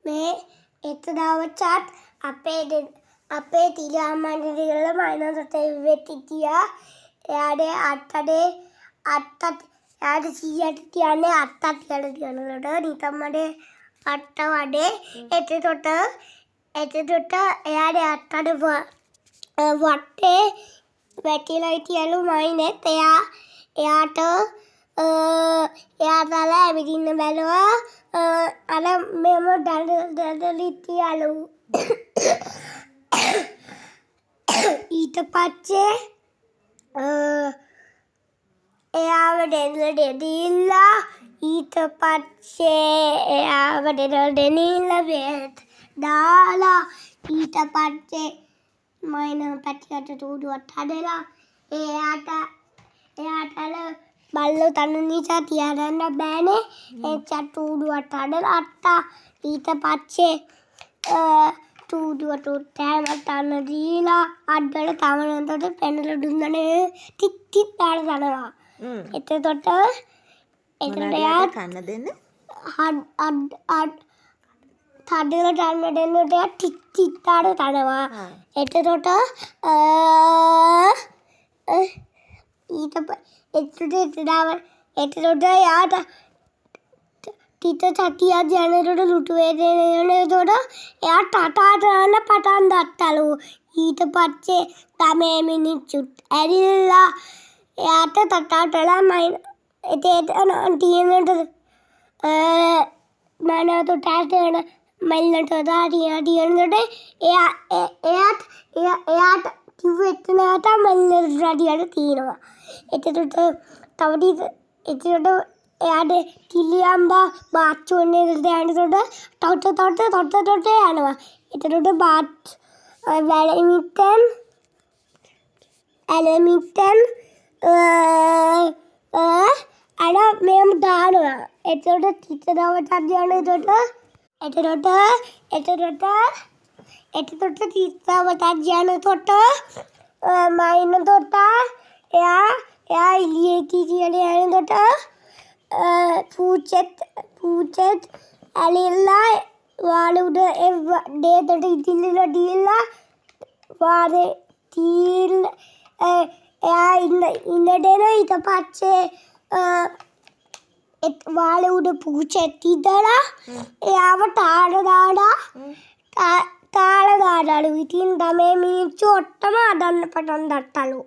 මේ එතදවචත් අපේ තිරාමණ්ඩිවල මයිනකට වෙතිතියා එයාගේ අත්තට එයාට 100ට තියන්නේ අත්තක් කියලා තියනකොට නිකම්මඩේ අත්ත වඩේ එතකොට එයාගේ අත්තට වටේ වැටිලා හිටියලු මයිනෙත් එයාට එයා තලා ඇවිදින්න බැලුවා අර මෙම දඩලිතියලු ඊට පස්සේ එයාව දෙදීලා ඊට පස්සේ එයාව දෙදීලා බෙහෙත් දාලා ඊට පස්සේ මයින පැටියට තූඩුවක් හදලා එයාට බල්ලෝ තන නිසා තියාගන්න බෑනේ ඒ තූඩුවක් හදලා අත්තා ඊට පස්සේ තූඩුවට තෑමක් තන දීලා අඩවල තමනකට පැනලා දුන්නනේ ටික් ටික් දාලා තනවා එතකොට එයා කන්න දෙන්න තඩල ගන්න දෙන්නට ටික් ටික් දාලා තනවා එතකොට එතකොට යාට ටිට සතියක් යනකොට ලුටු වේදෙනකොට එයා ටටා දාන්න පටන් ගත්තලු ඊට පස්සේ තමයි මිනිස්සුත් ඇරිලා එයාට ටටා දාලා මයින් එතන තියෙනට මනතු ටැටන මල්ලට දාටියනකොට එයාට කිව්වෙච්චනට මල්ල රඩියට තියෙනවා එතකොට තවටි එතකොට එයාට කිලියම්බා බාච්චෝන්නේ දැනකොට තොට යනවා එතකොට බාත් වැලමිටන් ඇලමිටන් අඩ මෙම දානවා එතකොට තිත දවටත් යන එතකොට තිස්සාවටත් යනකොට මයින්න තොට්ටා එයා ඉලියකි කියන යනකොට පූචෙත් ඇලිල්ලා වාල උඩ ඩේතට ඉතිල්ලිල ඩීල්ලා වාරේ තීල් එයා ඉන්න දෙන ඊට පස්සේ වාල උඩ පූචෙත් ඉදලා එයාව තාල දාඩලු ඉතින් තමයි මිනිස්සු ඔට්ටම අදන්න පටන් ගත්තලු